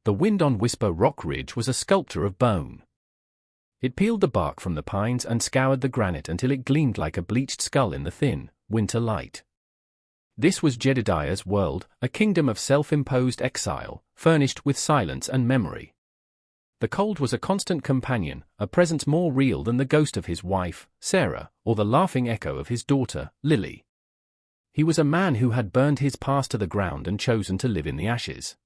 The wind on Whisper Rock Ridge was a sculpture of bone. It peeled the bark from the pines and scoured the granite until it gleamed like a bleached skull in the thin, winter light. This was Jedediah's world, a kingdom of self-imposed exile, furnished with silence and memory. The cold was a constant companion, a presence more real than the ghost of his wife, Sarah, or the laughing echo of his daughter, Lily. He was a man who had burned his past to the ground and chosen to live in the ashes.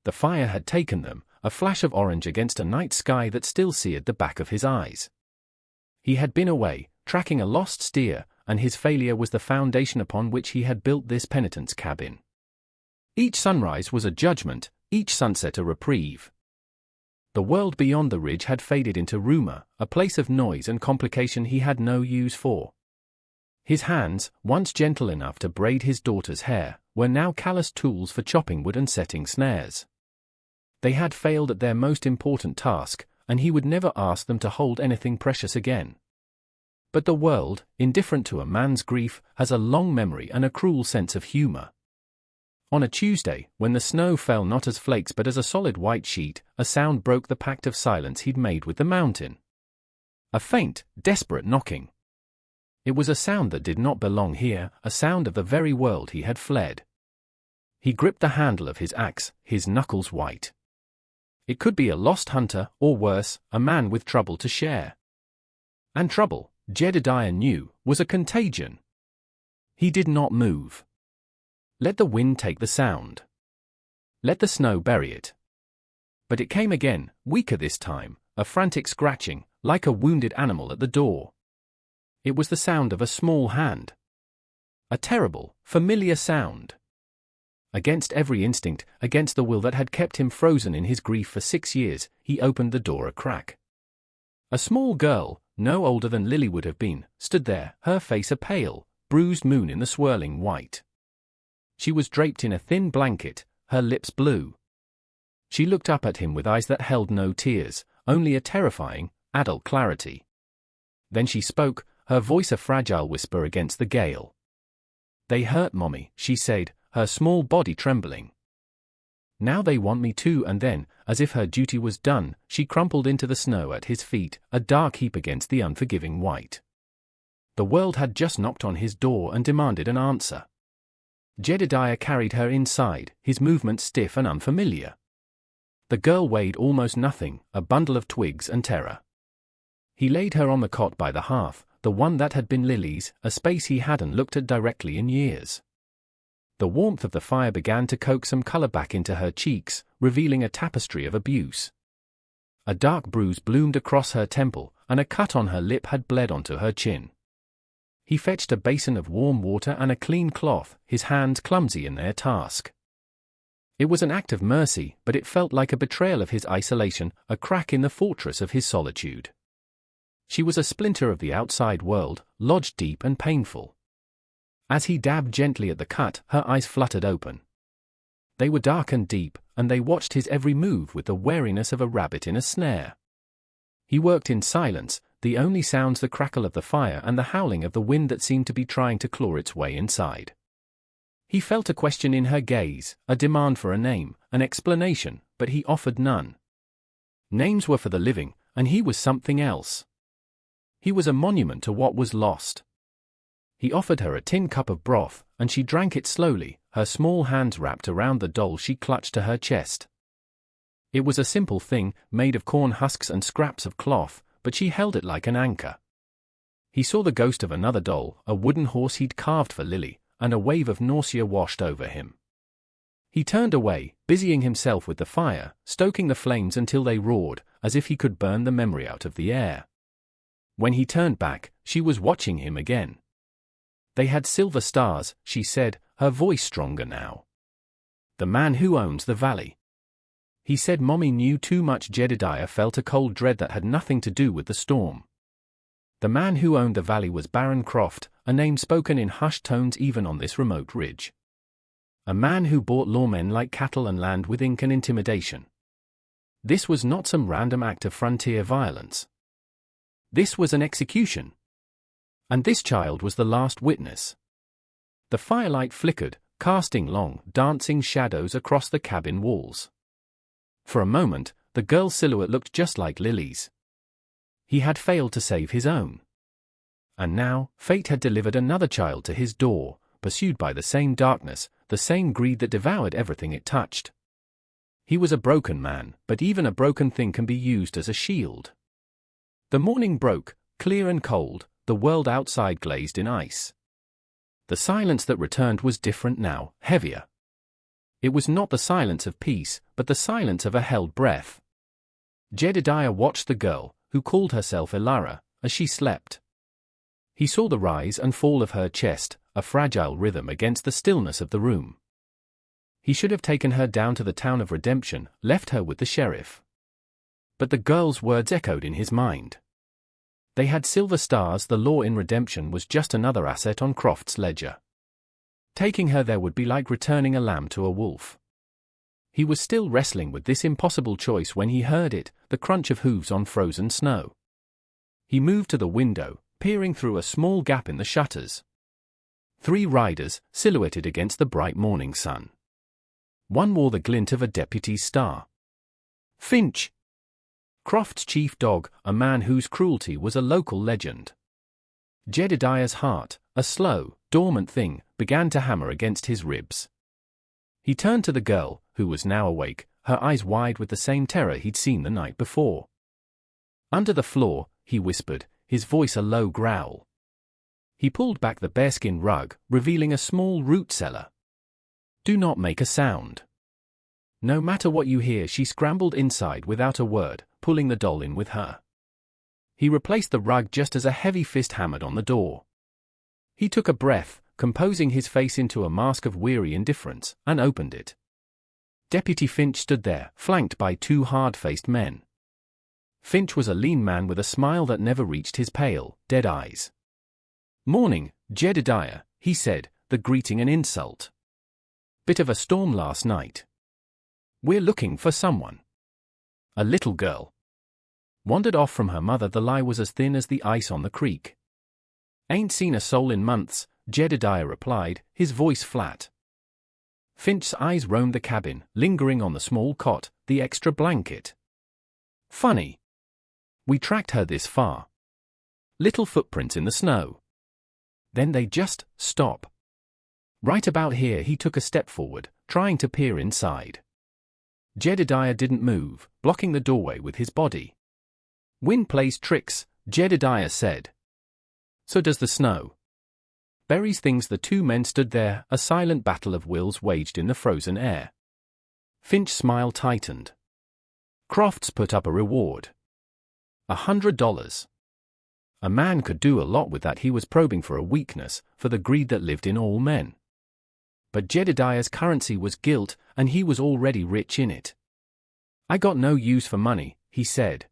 The fire had taken them, a flash of orange against a night sky that still seared the back of his eyes. He had been away, tracking a lost steer, and his failure was the foundation upon which he had built this penitent's cabin. Each sunrise was a judgment, each sunset a reprieve. The world beyond the ridge had faded into rumor, a place of noise and complication he had no use for. His hands, once gentle enough to braid his daughter's hair, were now callous tools for chopping wood and setting snares. They had failed at their most important task, and he would never ask them to hold anything precious again. But the world, indifferent to a man's grief, has a long memory and a cruel sense of humor. On a Tuesday, when the snow fell not as flakes but as a solid white sheet, a sound broke the pact of silence he'd made with the mountain. A faint, desperate knocking. It was a sound that did not belong here, a sound of the very world he had fled. He gripped the handle of his axe, his knuckles white. It could be a lost hunter, or worse, a man with trouble to share. And trouble, Jedediah knew, was a contagion. He did not move. Let the wind take the sound. Let the snow bury it. But it came again, weaker this time, a frantic scratching, like a wounded animal at the door. It was the sound of a small hand. A terrible, familiar sound. Against every instinct, against the will that had kept him frozen in his grief for 6 years, he opened the door a crack. A small girl, no older than Lily would have been, stood there, her face a pale, bruised moon in the swirling white. She was draped in a thin blanket, her lips blue. She looked up at him with eyes that held no tears, only a terrifying, adult clarity. Then she spoke, her voice a fragile whisper against the gale. "They hurt Mommy," she said, her small body trembling. "Now they want me too," and then, as if her duty was done, she crumpled into the snow at his feet, a dark heap against the unforgiving white. The world had just knocked on his door and demanded an answer. Jedediah carried her inside, his movements stiff and unfamiliar. The girl weighed almost nothing, a bundle of twigs and terror. He laid her on the cot by the hearth, the one that had been Lily's, a space he hadn't looked at directly in years. The warmth of the fire began to coax some color back into her cheeks, revealing a tapestry of abuse. A dark bruise bloomed across her temple, and a cut on her lip had bled onto her chin. He fetched a basin of warm water and a clean cloth, his hands clumsy in their task. It was an act of mercy, but it felt like a betrayal of his isolation, a crack in the fortress of his solitude. She was a splinter of the outside world, lodged deep and painful. As he dabbed gently at the cut, her eyes fluttered open. They were dark and deep, and they watched his every move with the wariness of a rabbit in a snare. He worked in silence, the only sounds the crackle of the fire and the howling of the wind that seemed to be trying to claw its way inside. He felt a question in her gaze, a demand for a name, an explanation, but he offered none. Names were for the living, and he was something else. He was a monument to what was lost. He offered her a tin cup of broth, and she drank it slowly, her small hands wrapped around the doll she clutched to her chest. It was a simple thing, made of corn husks and scraps of cloth, but she held it like an anchor. He saw the ghost of another doll, a wooden horse he'd carved for Lily, and a wave of nausea washed over him. He turned away, busying himself with the fire, stoking the flames until they roared, as if he could burn the memory out of the air. When he turned back, she was watching him again. "They had silver stars," she said, her voice stronger now. "The man who owns the valley." He said Mommy knew too much. Jedediah felt a cold dread that had nothing to do with the storm. The man who owned the valley was Baron Croft, a name spoken in hushed tones even on this remote ridge. A man who bought lawmen like cattle and land with ink and intimidation. This was not some random act of frontier violence. This was an execution. And this child was the last witness. The firelight flickered, casting long, dancing shadows across the cabin walls. For a moment, the girl's silhouette looked just like Lily's. He had failed to save his own. And now, fate had delivered another child to his door, pursued by the same darkness, the same greed that devoured everything it touched. He was a broken man, but even a broken thing can be used as a shield. The morning broke, clear and cold, the world outside glazed in ice. The silence that returned was different now, heavier. It was not the silence of peace, but the silence of a held breath. Jedediah watched the girl, who called herself Elara, as she slept. He saw the rise and fall of her chest, a fragile rhythm against the stillness of the room. He should have taken her down to the town of redemption, left her with the sheriff. But the girl's words echoed in his mind. They had silver stars. The law in redemption was just another asset on Croft's ledger. Taking her there would be like returning a lamb to a wolf. He was still wrestling with this impossible choice when he heard it, the crunch of hooves on frozen snow. He moved to the window, peering through a small gap in the shutters. 3 riders, silhouetted against the bright morning sun. One wore the glint of a deputy's star. Finch! Croft's chief dog, a man whose cruelty was a local legend. Jedediah's heart, a slow, dormant thing, began to hammer against his ribs. He turned to the girl, who was now awake, her eyes wide with the same terror he'd seen the night before. Under the floor, he whispered, his voice a low growl. He pulled back the bearskin rug, revealing a small root cellar. Do not make a sound. No matter what you hear. She scrambled inside without a word, pulling the doll in with her. He replaced the rug just as a heavy fist hammered on the door. He took a breath, composing his face into a mask of weary indifference, and opened it. Deputy Finch stood there, flanked by 2 hard-faced men. Finch was a lean man with a smile that never reached his pale, dead eyes. "Morning, Jedediah," he said, the greeting an insult. "Bit of a storm last night. We're looking for someone." A little girl. Wandered off from her mother. The lie was as thin as the ice on the creek. "Ain't seen a soul in months," Jedediah replied, his voice flat. Finch's eyes roamed the cabin, lingering on the small cot, the extra blanket. "Funny. We tracked her this far. Little footprints in the snow. Then they just stop. Right about here." He took a step forward, trying to peer inside. Jedediah didn't move, blocking the doorway with his body. "Wind plays tricks," Jedediah said. "So does the snow. Buries things." The 2 men stood there, a silent battle of wills waged in the frozen air. Finch's smile tightened. Crofts put up a reward. $100. A man could do a lot with that. He was probing for a weakness, for the greed that lived in all men. But Jedediah's currency was guilt, and he was already rich in it. "I got no use for money," he said.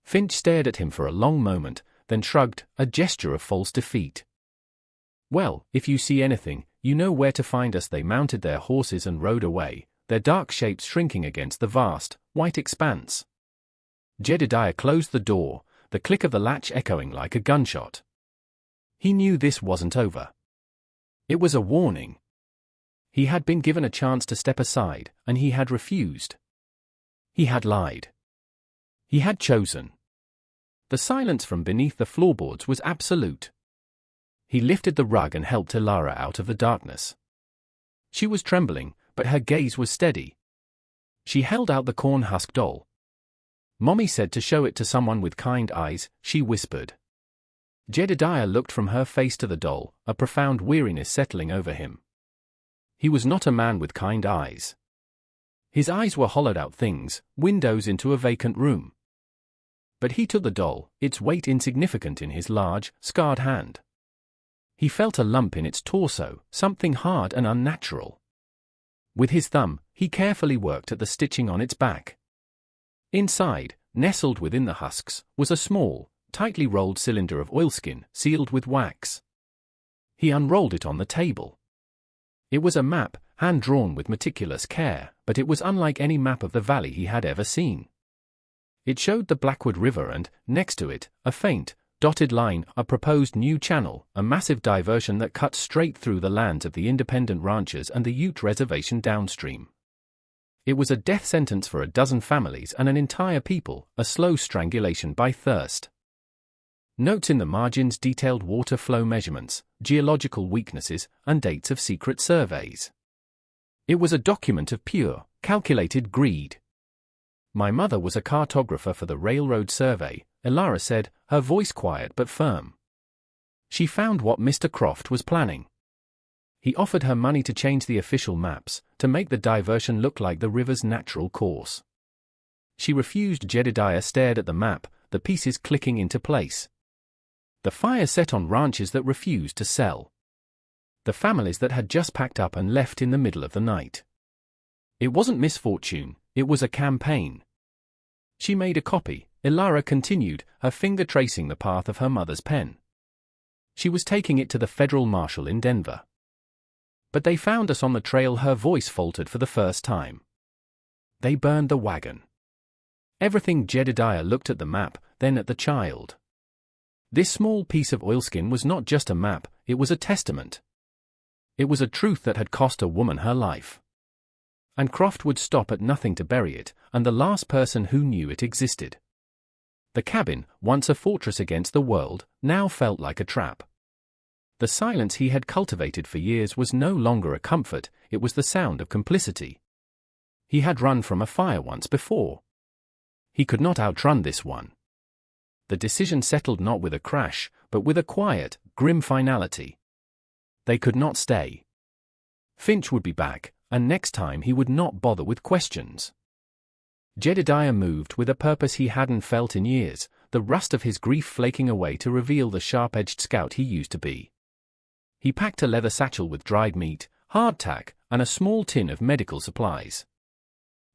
Finch stared at him for a long moment, then shrugged, a gesture of false defeat. "Well, if you see anything, you know where to find us." They mounted their horses and rode away, their dark shapes shrinking against the vast, white expanse. Jedediah closed the door, the click of the latch echoing like a gunshot. He knew this wasn't over. It was a warning. He had been given a chance to step aside, and he had refused. He had lied. He had chosen. The silence from beneath the floorboards was absolute. He lifted the rug and helped Elara out of the darkness. She was trembling, but her gaze was steady. She held out the corn-husk doll. "Mommy said to show it to someone with kind eyes," she whispered. Jedediah looked from her face to the doll, a profound weariness settling over him. He was not a man with kind eyes. His eyes were hollowed-out things, windows into a vacant room. But he took the doll, its weight insignificant in his large, scarred hand. He felt a lump in its torso, something hard and unnatural. With his thumb, he carefully worked at the stitching on its back. Inside, nestled within the husks, was a small, tightly rolled cylinder of oilskin, sealed with wax. He unrolled it on the table. It was a map, hand-drawn with meticulous care, but it was unlike any map of the valley he had ever seen. It showed the Blackwood River and, next to it, a faint, dotted line, a proposed new channel, a massive diversion that cut straight through the lands of the independent ranchers and the Ute Reservation downstream. It was a death sentence for a dozen families and an entire people, a slow strangulation by thirst. Notes in the margins detailed water flow measurements, geological weaknesses, and dates of secret surveys. It was a document of pure, calculated greed. "My mother was a cartographer for the railroad survey," Elara said, her voice quiet but firm. "She found what Mr. Croft was planning. He offered her money to change the official maps, to make the diversion look like the river's natural course. She refused." Jedediah stared at the map, the pieces clicking into place. The fire set on ranches that refused to sell. The families that had just packed up and left in the middle of the night. It wasn't misfortune, it was a campaign. "She made a copy," Elara continued, her finger tracing the path of her mother's pen. "She was taking it to the federal marshal in Denver. But they found us on the trail." Her voice faltered for the first time. "They burned the wagon." Everything. Jedediah looked at the map, then at the child. This small piece of oilskin was not just a map, it was a testament. It was a truth that had cost a woman her life. And Croft would stop at nothing to bury it, and the last person who knew it existed. The cabin, once a fortress against the world, now felt like a trap. The silence he had cultivated for years was no longer a comfort, it was the sound of complicity. He had run from a fire once before. He could not outrun this one. The decision settled not with a crash, but with a quiet, grim finality. They could not stay. Finch would be back, and next time he would not bother with questions. Jedediah moved with a purpose he hadn't felt in years, the rust of his grief flaking away to reveal the sharp-edged scout he used to be. He packed a leather satchel with dried meat, hardtack, and a small tin of medical supplies.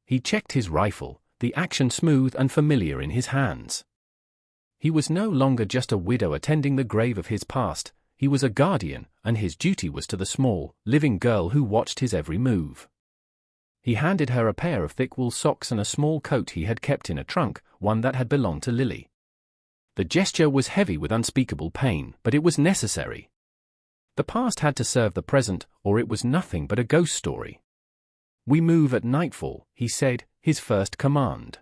He checked his rifle, the action smooth and familiar in his hands. He was no longer just a widow attending the grave of his past, he was a guardian, and his duty was to the small, living girl who watched his every move. He handed her a pair of thick wool socks and a small coat he had kept in a trunk, one that had belonged to Lily. The gesture was heavy with unspeakable pain, but it was necessary. The past had to serve the present, or it was nothing but a ghost story. "We move at nightfall," he said, his first command.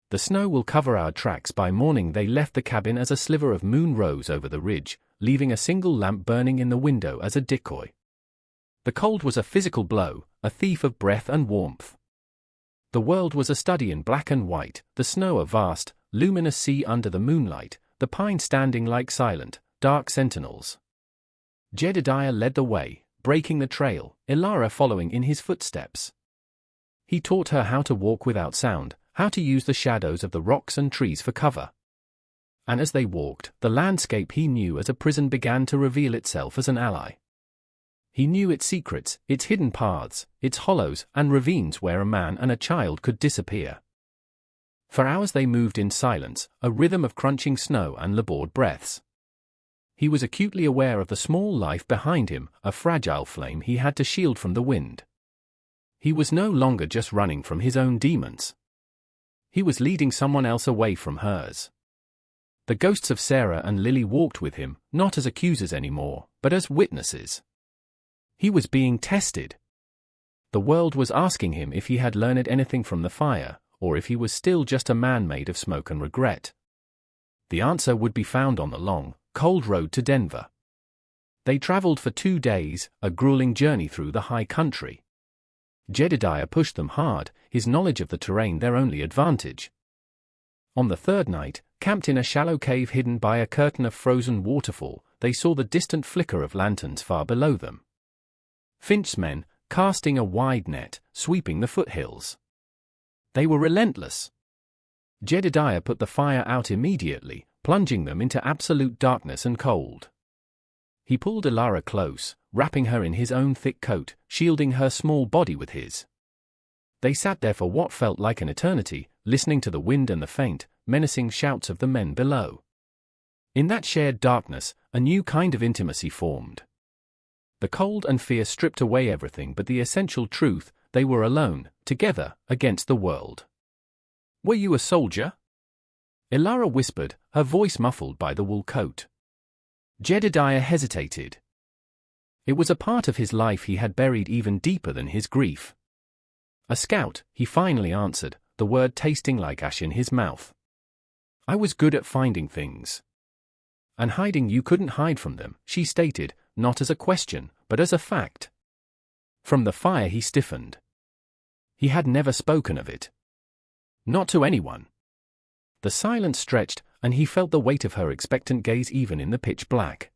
"The snow will cover our tracks." By morning they left the cabin as a sliver of moon rose over the ridge, leaving a single lamp burning in the window as a decoy. The cold was a physical blow, a thief of breath and warmth. The world was a study in black and white, the snow a vast, luminous sea under the moonlight, the pines standing like silent, dark sentinels. Jedediah led the way, breaking the trail, Elara following in his footsteps. He taught her how to walk without sound, how to use the shadows of the rocks and trees for cover. And as they walked, the landscape he knew as a prison began to reveal itself as an ally. He knew its secrets, its hidden paths, its hollows and ravines where a man and a child could disappear. For hours they moved in silence, a rhythm of crunching snow and labored breaths. He was acutely aware of the small life behind him, a fragile flame he had to shield from the wind. He was no longer just running from his own demons. He was leading someone else away from hers. The ghosts of Sarah and Lily walked with him, not as accusers anymore, but as witnesses. He was being tested. The world was asking him if he had learned anything from the fire, or if he was still just a man made of smoke and regret. The answer would be found on the long, cold road to Denver. They traveled for 2 days, a grueling journey through the high country. Jedediah pushed them hard, his knowledge of the terrain their only advantage. On the third night, camped in a shallow cave hidden by a curtain of frozen waterfall, they saw the distant flicker of lanterns far below them. Finch's men, casting a wide net, sweeping the foothills. They were relentless. Jedediah put the fire out immediately, plunging them into absolute darkness and cold. He pulled Elara close, wrapping her in his own thick coat, shielding her small body with his. They sat there for what felt like an eternity, listening to the wind and the faint, menacing shouts of the men below. In that shared darkness, a new kind of intimacy formed. The cold and fear stripped away everything but the essential truth: they were alone, together, against the world. "Were you a soldier?" Elara whispered, her voice muffled by the wool coat. Jedediah hesitated. It was a part of his life he had buried even deeper than his grief. A scout, he finally answered, the word tasting like ash in his mouth. I was good at finding things. And hiding you couldn't hide from them, she stated, not as a question, but as a fact. From the fire he stiffened. He had never spoken of it. Not to anyone. The silence stretched, and he felt the weight of her expectant gaze even in the pitch black.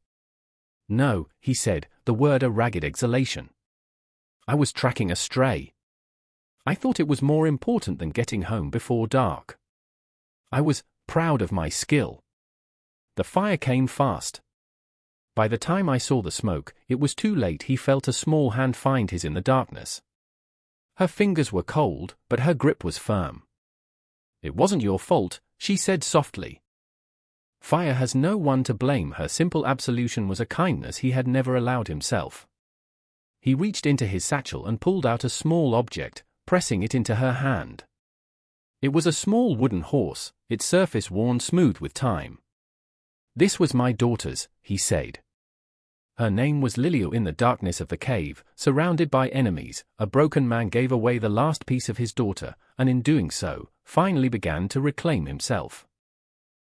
No, he said, the word a ragged exhalation. I was tracking a stray. I thought it was more important than getting home before dark. I was proud of my skill. The fire came fast. By the time I saw the smoke, it was too late. He felt a small hand find his in the darkness. Her fingers were cold, but her grip was firm. It wasn't your fault, she said softly. Fire has no one to blame. Her simple absolution was a kindness he had never allowed himself. He reached into his satchel and pulled out a small object, pressing it into her hand. It was a small wooden horse, its surface worn smooth with time. This was my daughter's, he said. Her name was Liliu. In the darkness of the cave, surrounded by enemies, a broken man gave away the last piece of his daughter, and in doing so, finally began to reclaim himself.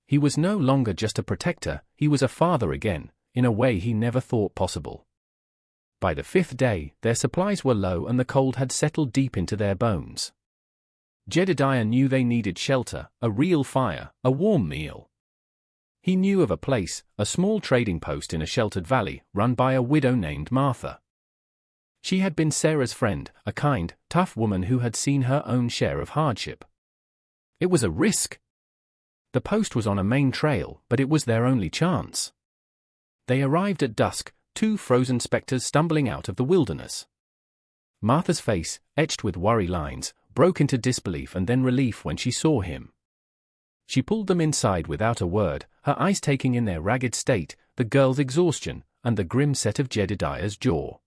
He was no longer just a protector, he was a father again, in a way he never thought possible. By the 5th day, their supplies were low and the cold had settled deep into their bones. Jedediah knew they needed shelter, a real fire, a warm meal. He knew of a place, a small trading post in a sheltered valley, run by a widow named Martha. She had been Sarah's friend, a kind, tough woman who had seen her own share of hardship. It was a risk. The post was on a main trail, but it was their only chance. They arrived at dusk, 2 frozen specters stumbling out of the wilderness. Martha's face, etched with worry lines, broke into disbelief and then relief when she saw him. She pulled them inside without a word, her eyes taking in their ragged state, the girl's exhaustion, and the grim set of Jedediah's jaw.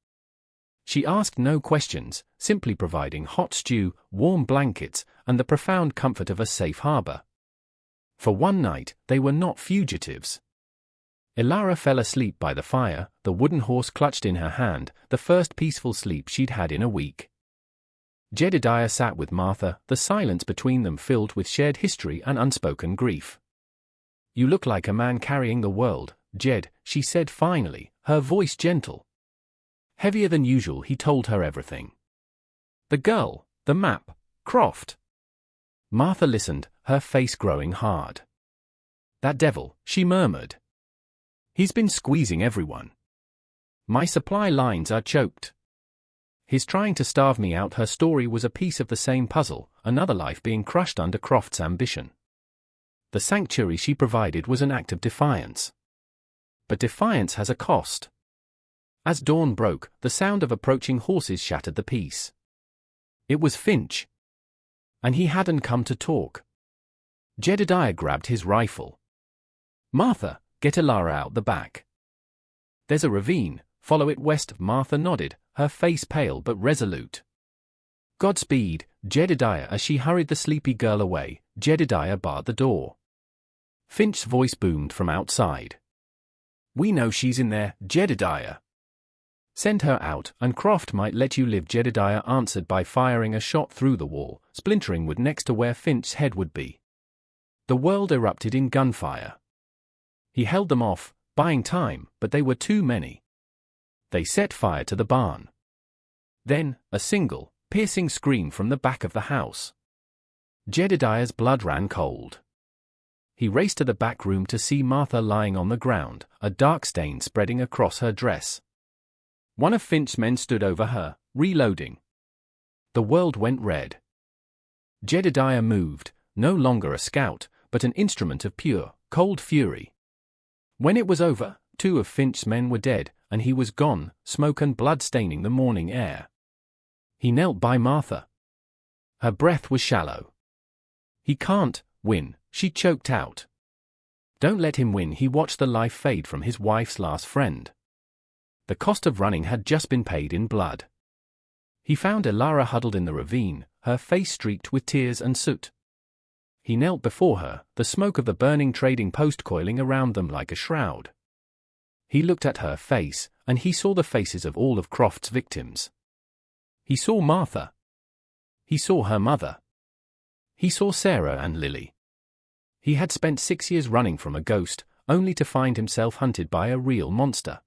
She asked no questions, simply providing hot stew, warm blankets, and the profound comfort of a safe harbor. For one night, they were not fugitives. Ilara fell asleep by the fire, the wooden horse clutched in her hand, the first peaceful sleep she'd had in a week. Jedediah sat with Martha, the silence between them filled with shared history and unspoken grief. You look like a man carrying the world, Jed, she said finally, her voice gentle. Heavier than usual, he told her everything. The girl, the map, Croft. Martha listened, her face growing hard. That devil, she murmured. He's been squeezing everyone. My supply lines are choked. He's trying to starve me out. Her story was a piece of the same puzzle, another life being crushed under Croft's ambition. The sanctuary she provided was an act of defiance. But defiance has a cost. As dawn broke, the sound of approaching horses shattered the peace. It was Finch. And he hadn't come to talk. Jedediah grabbed his rifle. Martha, get Ilara out the back. There's a ravine, follow it west. Martha nodded, her face pale but resolute. Godspeed, Jedediah. As she hurried the sleepy girl away, Jedediah barred the door. Finch's voice boomed from outside. We know she's in there, Jedediah. Send her out, and Croft might let you live. Jedediah answered by firing a shot through the wall, splintering wood next to where Finch's head would be. The world erupted in gunfire. He held them off, buying time, but they were too many. They set fire to the barn. Then, a single, piercing scream from the back of the house. Jedediah's blood ran cold. He raced to the back room to see Martha lying on the ground, a dark stain spreading across her dress. One of Finch's men stood over her, reloading. The world went red. Jedediah moved, no longer a scout, but an instrument of pure, cold fury. When it was over, 2 of Finch's men were dead, and he was gone, smoke and blood staining the morning air. He knelt by Martha. Her breath was shallow. He can't win, she choked out. Don't let him win. He watched the life fade from his wife's last friend. The cost of running had just been paid in blood. He found Ilara huddled in the ravine, her face streaked with tears and soot. He knelt before her, the smoke of the burning trading post coiling around them like a shroud. He looked at her face, and he saw the faces of all of Croft's victims. He saw Martha. He saw her mother. He saw Sarah and Lily. He had spent 6 years running from a ghost, only to find himself hunted by a real monster.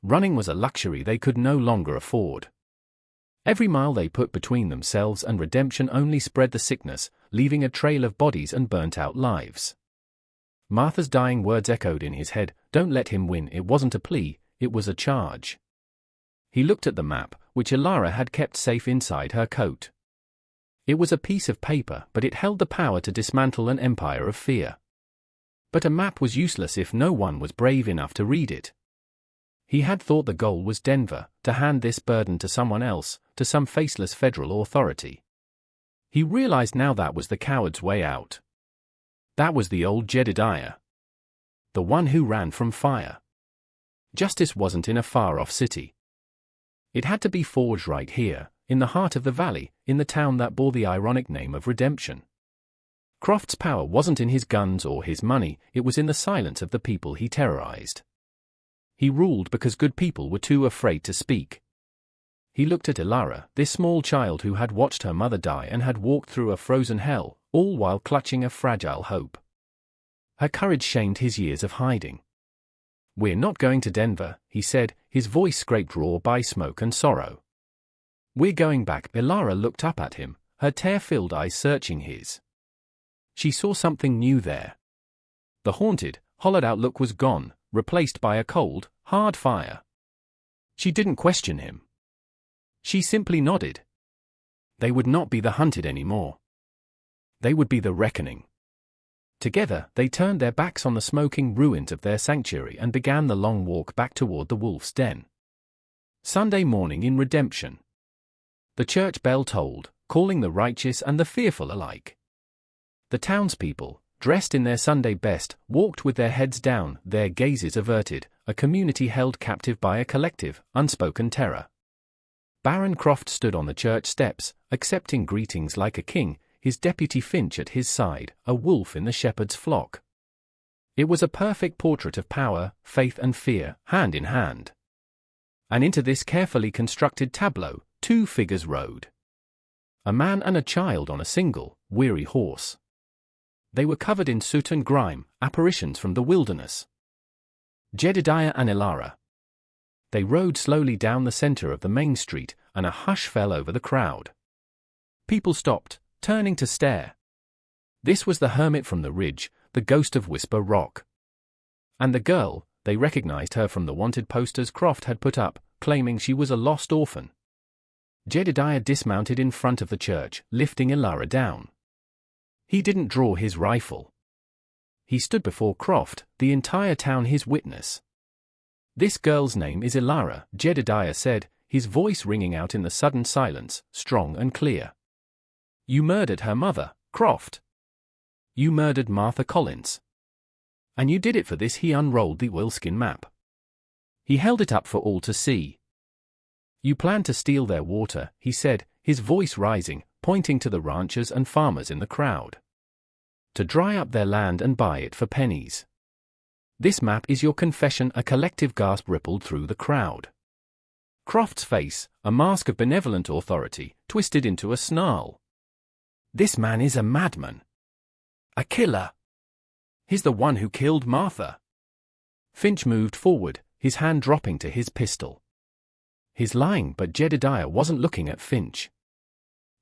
Running was a luxury they could no longer afford. Every mile they put between themselves and redemption only spread the sickness, leaving a trail of bodies and burnt-out lives. Martha's dying words echoed in his head, "Don't let him win." It wasn't a plea, it was a charge. He looked at the map, which Elara had kept safe inside her coat. It was a piece of paper, but it held the power to dismantle an empire of fear. But a map was useless if no one was brave enough to read it. He had thought the goal was Denver, to hand this burden to someone else, to some faceless federal authority. He realized now that was the coward's way out. That was the old Jedediah. The one who ran from fire. Justice wasn't in a far-off city. It had to be forged right here, in the heart of the valley, in the town that bore the ironic name of Redemption. Croft's power wasn't in his guns or his money, it was in the silence of the people he terrorized. He ruled because good people were too afraid to speak. He looked at Elara, this small child who had watched her mother die and had walked through a frozen hell, all while clutching a fragile hope. Her courage shamed his years of hiding. "We're not going to Denver," he said, his voice scraped raw by smoke and sorrow. "We're going back." Elara looked up at him, her tear-filled eyes searching his. She saw something new there. The haunted, hollowed-out look was gone, replaced by a cold, hard fire. She didn't question him. She simply nodded. They would not be the hunted anymore. They would be the reckoning. Together, they turned their backs on the smoking ruins of their sanctuary and began the long walk back toward the wolf's den. Sunday morning in Redemption. The church bell tolled, calling the righteous and the fearful alike. The townspeople, dressed in their Sunday best, walked with their heads down, their gazes averted, a community held captive by a collective, unspoken terror. Baron Croft stood on the church steps, accepting greetings like a king, his deputy Finch at his side, a wolf in the shepherd's flock. It was a perfect portrait of power, faith and fear, hand in hand. And into this carefully constructed tableau, two figures rode. A man and a child on a single, weary horse. They were covered in soot and grime, apparitions from the wilderness. Jedediah and Elara. They rode slowly down the center of the main street, and a hush fell over the crowd. People stopped, turning to stare. This was the hermit from the ridge, the ghost of Whisper Rock. And the girl, they recognized her from the wanted posters Croft had put up, claiming she was a lost orphan. Jedediah dismounted in front of the church, lifting Elara down. He didn't draw his rifle. He stood before Croft, the entire town his witness. "This girl's name is Elara," Jedediah said, his voice ringing out in the sudden silence, strong and clear. "You murdered her mother, Croft. You murdered Martha Collins. And you did it for this." He unrolled the oilskin map. He held it up for all to see. "You planned to steal their water," he said, his voice rising, pointing to the ranchers and farmers in the crowd. "To dry up their land and buy it for pennies. This map is your confession." A collective gasp rippled through the crowd. Croft's face, a mask of benevolent authority, twisted into a snarl. "This man is a madman. A killer. He's the one who killed Martha." Finch moved forward, his hand dropping to his pistol. He's lying, but Jedediah wasn't looking at Finch.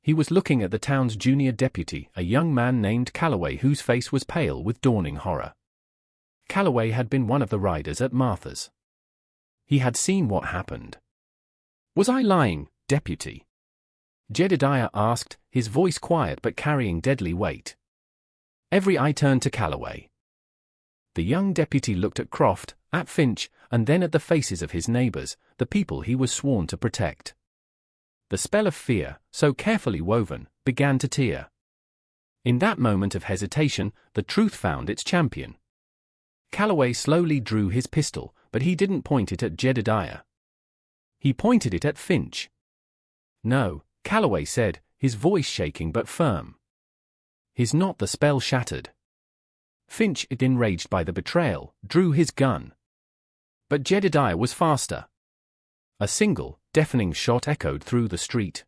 He was looking at the town's junior deputy, a young man named Calloway whose face was pale with dawning horror. Calloway had been one of the riders at Martha's. He had seen what happened. "Was I lying, deputy?" Jedediah asked, his voice quiet but carrying deadly weight. Every eye turned to Calloway. The young deputy looked at Croft, at Finch, and then at the faces of his neighbors, the people he was sworn to protect. The spell of fear, so carefully woven, began to tear. In that moment of hesitation, the truth found its champion. Calloway slowly drew his pistol, but he didn't point it at Jedediah. He pointed it at Finch. "No," Calloway said, his voice shaking but firm. "He's not." The spell shattered. Finch, enraged by the betrayal, drew his gun. But Jedediah was faster. A single, deafening shot echoed through the street.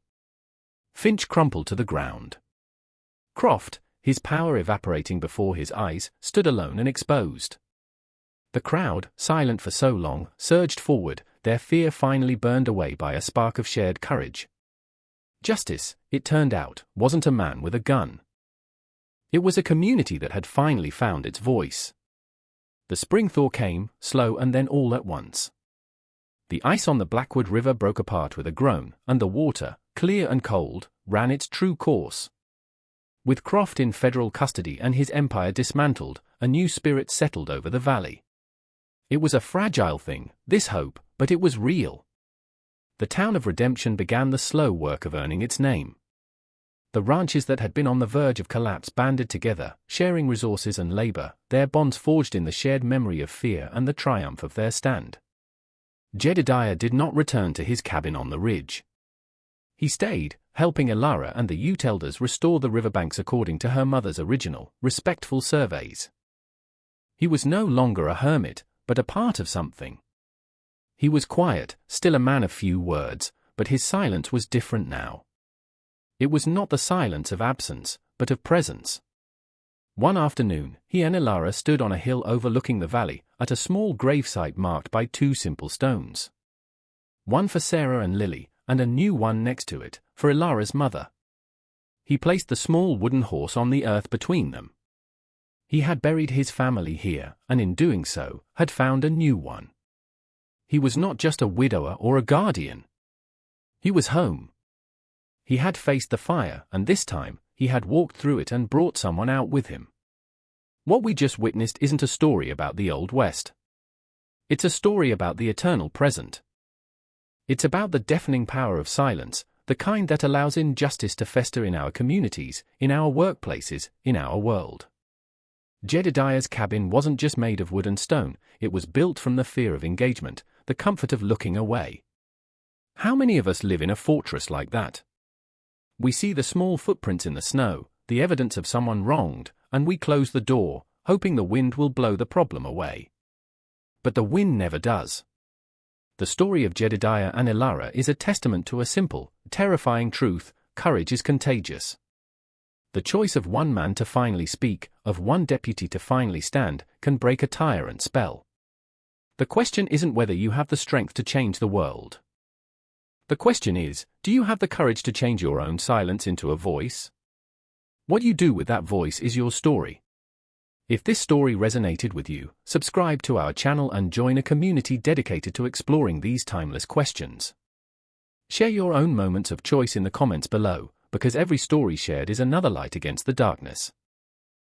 Finch crumpled to the ground. Croft, his power evaporating before his eyes, stood alone and exposed. The crowd, silent for so long, surged forward, their fear finally burned away by a spark of shared courage. Justice, it turned out, wasn't a man with a gun. It was a community that had finally found its voice. The spring thaw came, slow and then all at once. The ice on the Blackwood River broke apart with a groan, and the water, clear and cold, ran its true course. With Croft in federal custody and his empire dismantled, a new spirit settled over the valley. It was a fragile thing, this hope, but it was real. The town of Redemption began the slow work of earning its name. The ranches that had been on the verge of collapse banded together, sharing resources and labor, their bonds forged in the shared memory of fear and the triumph of their stand. Jedediah did not return to his cabin on the ridge. He stayed, helping Elara and the Ute elders restore the riverbanks according to her mother's original, respectful surveys. He was no longer a hermit, but a part of something. He was quiet, still a man of few words, but his silence was different now. It was not the silence of absence, but of presence. One afternoon, he and Elara stood on a hill overlooking the valley, at a small gravesite marked by two simple stones. One for Sarah and Lily, and a new one next to it, for Elara's mother. He placed the small wooden horse on the earth between them. He had buried his family here, and in doing so, had found a new one. He was not just a widower or a guardian. He was home. He had faced the fire, and this time, he had walked through it and brought someone out with him. What we just witnessed isn't a story about the Old West. It's a story about the eternal present. It's about the deafening power of silence, the kind that allows injustice to fester in our communities, in our workplaces, in our world. Jedediah's cabin wasn't just made of wood and stone, it was built from the fear of engagement, the comfort of looking away. How many of us live in a fortress like that? We see the small footprints in the snow, the evidence of someone wronged, and we close the door, hoping the wind will blow the problem away. But the wind never does. The story of Jedediah and Elara is a testament to a simple, terrifying truth: courage is contagious. The choice of one man to finally speak, of one deputy to finally stand, can break a tyrant spell. The question isn't whether you have the strength to change the world. The question is, do you have the courage to change your own silence into a voice? What you do with that voice is your story. If this story resonated with you, subscribe to our channel and join a community dedicated to exploring these timeless questions. Share your own moments of choice in the comments below, because every story shared is another light against the darkness.